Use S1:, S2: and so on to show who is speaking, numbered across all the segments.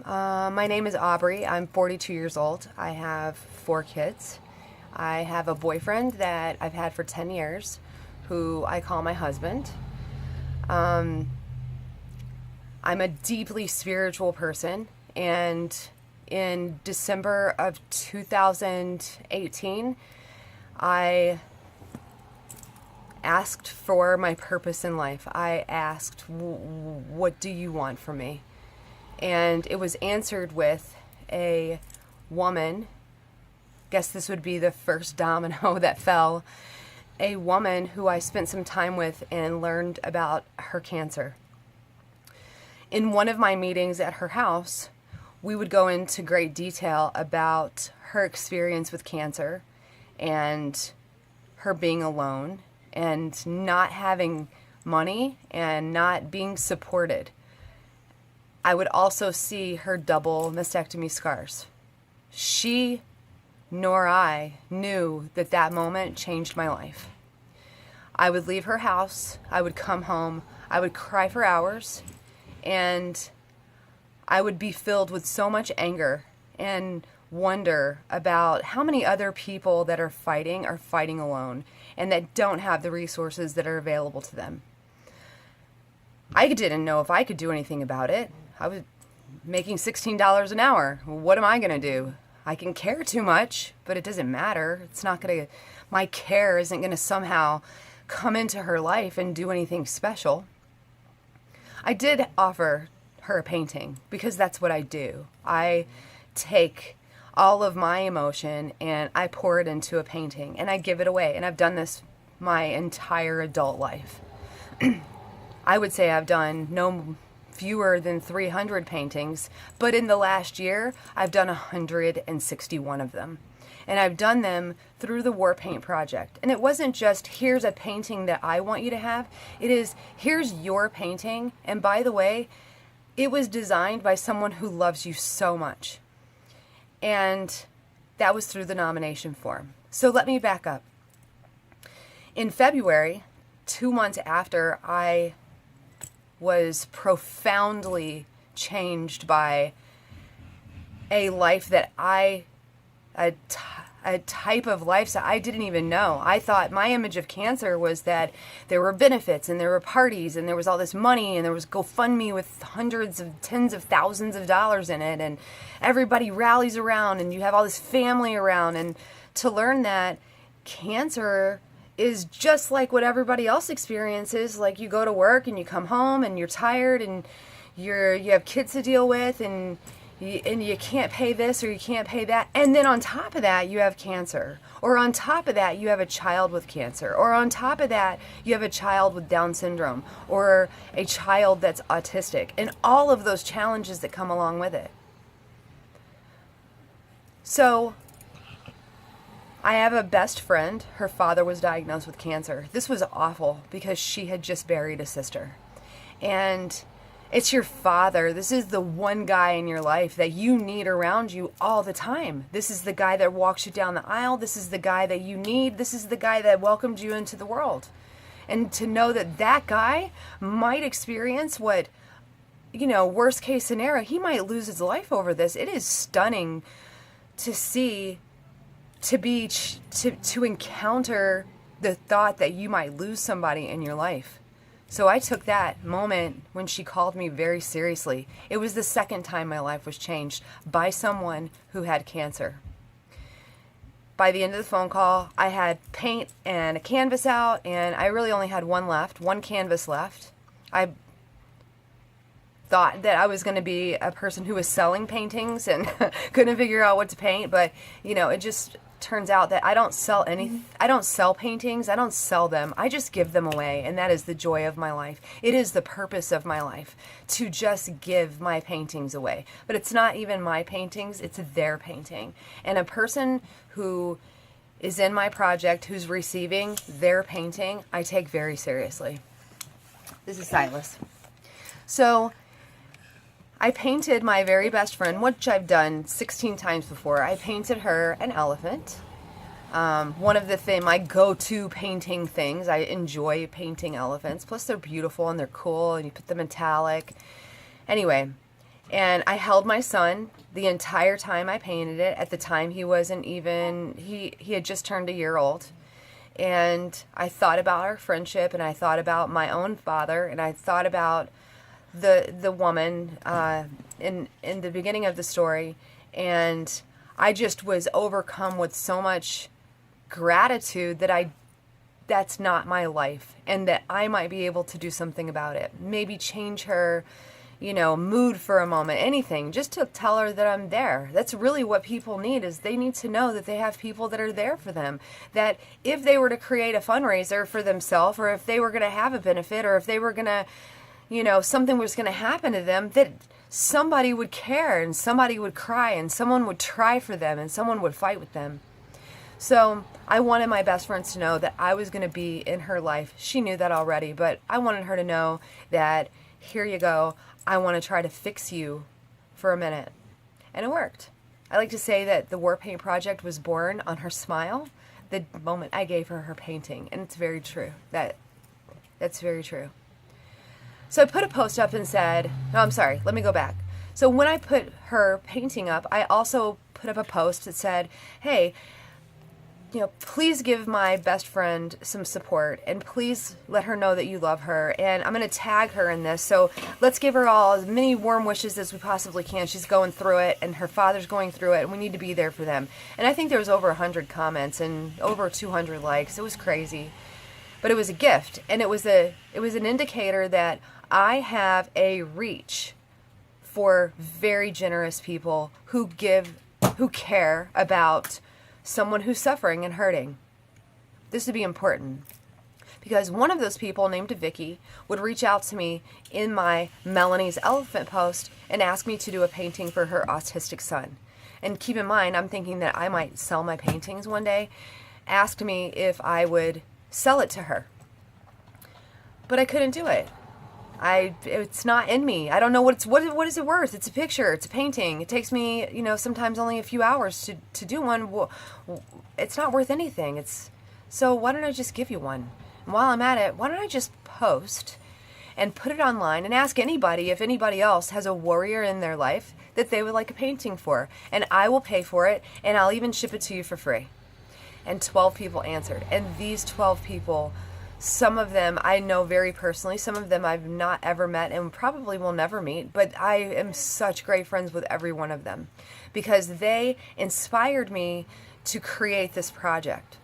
S1: My name is Aubrey. I'm 42 years old. I have 4 kids. I have a boyfriend that I've had for 10 years who I call my husband. I'm a deeply spiritual person, and in December of 2018, I asked for my purpose in life. I asked, what do you want from me? And it was answered with a woman. Guess this would be the first domino that fell. A woman who I spent some time with and learned about her cancer. In one of my meetings at her house, we would go into great detail about her experience with cancer and her being alone and not having money and not being supported. I would also see her double mastectomy scars. She nor I knew that that moment changed my life. I would leave her house, I would come home, I would cry for hours, and I would be filled with so much anger and wonder about how many other people that are fighting alone and that don't have the resources that are available to them. I didn't know if I could do anything about it. I was making $16 an hour. What am I going to do? I can care too much, but it doesn't matter. It's not going to, my care isn't going to somehow come into her life and do anything special. I did offer her a painting because that's what I do. I take all of my emotion and I pour it into a painting and I give it away. And I've done this my entire adult life. I would say I've done no fewer than 300 paintings, but in the last year, I've done 161 of them. And I've done them through the Warpaint project. And it wasn't just, here's a painting that I want you to have. It is, here's your painting. And by the way, it was designed by someone who loves you so much. And that was through the nomination form. So let me back up. In February, 2 months after I was profoundly changed by a life that a type of life that I didn't even know. I thought my image of cancer was that there were benefits and there were parties and there was all this money and there was GoFundMe with hundreds of tens of thousands of dollars in it and everybody rallies around and you have all this family around, and to learn that cancer is just like what everybody else experiences. Like, you go to work and you come home and you're tired and you have kids to deal with and you can't pay this or you can't pay that. And then on top of that, you have cancer. Or on top of that, you have a child with cancer. Or on top of that, you have a child with Down syndrome or a child that's autistic, and all of those challenges that come along with it. So I have a best friend. Her father was diagnosed with cancer. This was awful because she had just buried a sister. And it's your father. This is the one guy in your life that you need around you all the time. This is the guy that walks you down the aisle. This is the guy that you need. This is the guy that welcomed you into the world. And to know that that guy might experience what, worst case scenario, he might lose his life over this. It is stunning to see, to encounter the thought that you might lose somebody in your life. So I took that moment when she called me very seriously. It was the second time my life was changed by someone who had cancer. By the end of the phone call, I had paint and a canvas out, and I really only had one canvas left. I thought that I was going to be a person who was selling paintings and couldn't figure out what to paint, but it just turns out that I don't sell anything. I don't sell paintings. I don't sell them. I just give them away, and that is the joy of my life. It is the purpose of my life to just give my paintings away. But it's not even my paintings, it's their painting. And a person who is in my project who's receiving their painting, I take very seriously. This is Silas. So I painted my very best friend, which I've done 16 times before. I painted her an elephant. One of my go-to painting things. I enjoy painting elephants. Plus they're beautiful and they're cool and you put the metallic. Anyway, And I held my son the entire time I painted it. At the time, he wasn't even, he had just turned a year old. And I thought about our friendship, and I thought about my own father, and I thought about the woman in the beginning of the story. And I just was overcome with so much gratitude that that's not my life, and that I might be able to do something about it. Maybe change her, mood for a moment, anything, just to tell her that I'm there. That's really what people need, is they need to know that they have people that are there for them. That if they were to create a fundraiser for themselves, or if they were going to have a benefit, or if they were going to, something was going to happen to them, that somebody would care, and somebody would cry, and someone would try for them, and someone would fight with them. So I wanted my best friends to know that I was going to be in her life. She knew that already, but I wanted her to know that, here you go, I want to try to fix you for a minute. And it worked. I like to say that the Warpaint project was born on her smile the moment I gave her her painting. And it's very true. That's very true. So I put a post up and said, no, I'm sorry, let me go back. So when I put her painting up, I also put up a post that said, hey, please give my best friend some support, and please let her know that you love her. And I'm going to tag her in this. So let's give her all as many warm wishes as we possibly can. She's going through it, and her father's going through it, and we need to be there for them. And I think there was over 100 comments and over 200 likes. It was crazy. But it was a gift, and it was an indicator that I have a reach for very generous people who care about someone who's suffering and hurting. This would be important, because one of those people, named Vicky, would reach out to me in my Melanie's Elephant post and ask me to do a painting for her autistic son. And keep in mind, I'm thinking that I might sell my paintings one day. Asked me if I would sell it to her. But I couldn't do it. It's not in me. I don't know what is it worth? It's a picture. It's a painting. It takes me, sometimes only a few hours to do one. It's not worth anything. So why don't I just give you one? And while I'm at it, why don't I just post and put it online and ask anybody if anybody else has a warrior in their life that they would like a painting for, and I will pay for it, and I'll even ship it to you for free. And 12 people answered, and these 12 people, some of them I know very personally, some of them I've not ever met and probably will never meet, but I am such great friends with every one of them because they inspired me to create this project.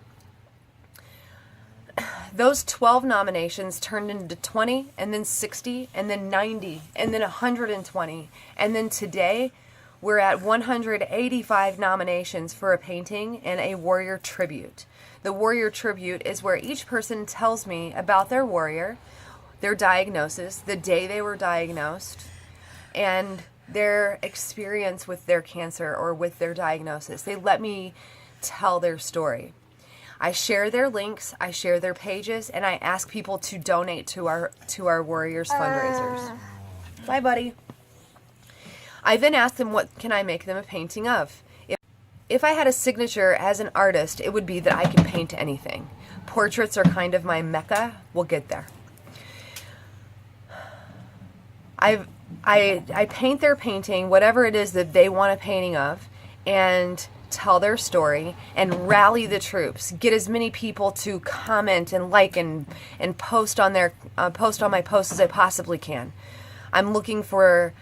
S1: Those 12 nominations turned into 20, and then 60, and then 90, and then 120, and then today we're at 185 nominations for a painting and a warrior tribute. The warrior tribute is where each person tells me about their warrior, their diagnosis, the day they were diagnosed, and their experience with their cancer or with their diagnosis. They let me tell their story. I share their links, I share their pages, and I ask people to donate to our Warriors fundraisers. Bye, buddy. I then ask them, what can I make them a painting of? If I had a signature as an artist, it would be that I can paint anything. Portraits are kind of my mecca. We'll get there. I paint their painting, whatever it is that they want a painting of, and tell their story and rally the troops. Get as many people to comment and like and post on my posts as I possibly can. I'm looking for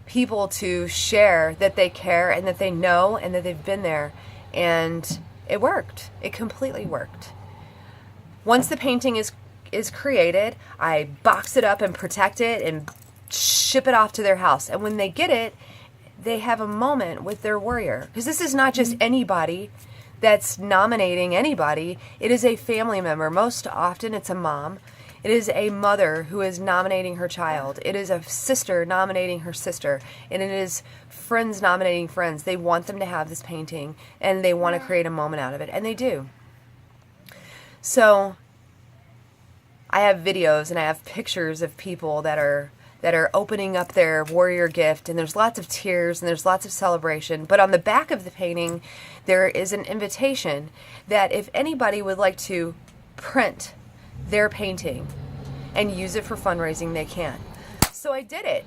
S1: people to share that they care and that they know and that they've been there, and it worked. It completely worked. Once the painting is created, I box it up and protect it and ship it off to their house, and when they get it, they have a moment with their warrior, because this is not just anybody that's nominating anybody. It is a family member. Most often it's a mom. It is a mother who is nominating her child. It is a sister nominating her sister. And it is friends nominating friends. They want them to have this painting, and they want to create a moment out of it. And they do. So I have videos and I have pictures of people that are opening up their warrior gift, and there's lots of tears and there's lots of celebration. But on the back of the painting, there is an invitation that if anybody would like to print their painting and use it for fundraising, they can. So I did it.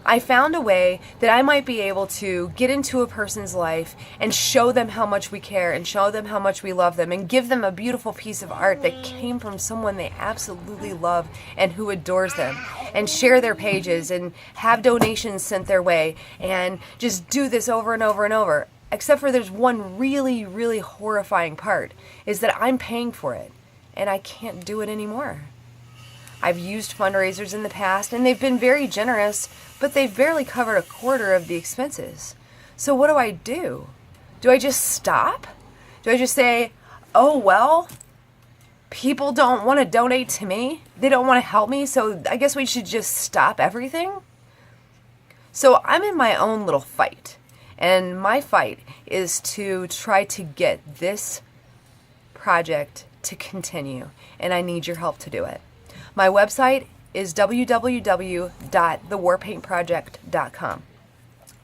S1: I found a way that I might be able to get into a person's life and show them how much we care and show them how much we love them and give them a beautiful piece of art that came from someone they absolutely love and who adores them, and share their pages and have donations sent their way and just do this over and over and over. Except for there's one really, really horrifying part, is that I'm paying for it and I can't do it anymore. I've used fundraisers in the past and they've been very generous, but they've barely covered a quarter of the expenses. So what do? Do I just stop? Do I just say, oh, well, people don't want to donate to me. They don't want to help me. So I guess we should just stop everything. So I'm in my own little fight. And my fight is to try to get this project to continue. And I need your help to do it. My website is www.thewarpaintproject.com.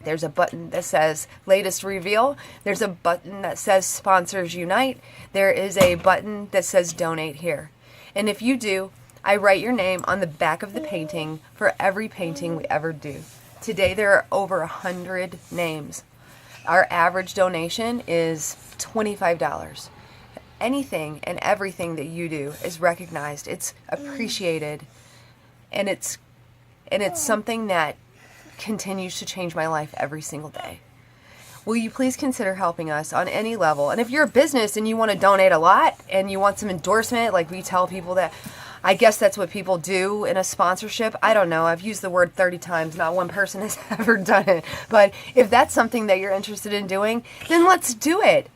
S1: There's a button that says Latest Reveal. There's a button that says Sponsors Unite. There is a button that says Donate Here. And if you do, I write your name on the back of the painting for every painting we ever do. Today there are over 100 names. Our average donation is $25. Anything and everything that you do is recognized. It's appreciated. And it's something that continues to change my life every single day. Will you please consider helping us on any level? And if you're a business and you want to donate a lot and you want some endorsement, like we tell people that, I guess that's what people do in a sponsorship. I don't know. I've used the word 30 times. Not one person has ever done it. But if that's something that you're interested in doing, then let's do it.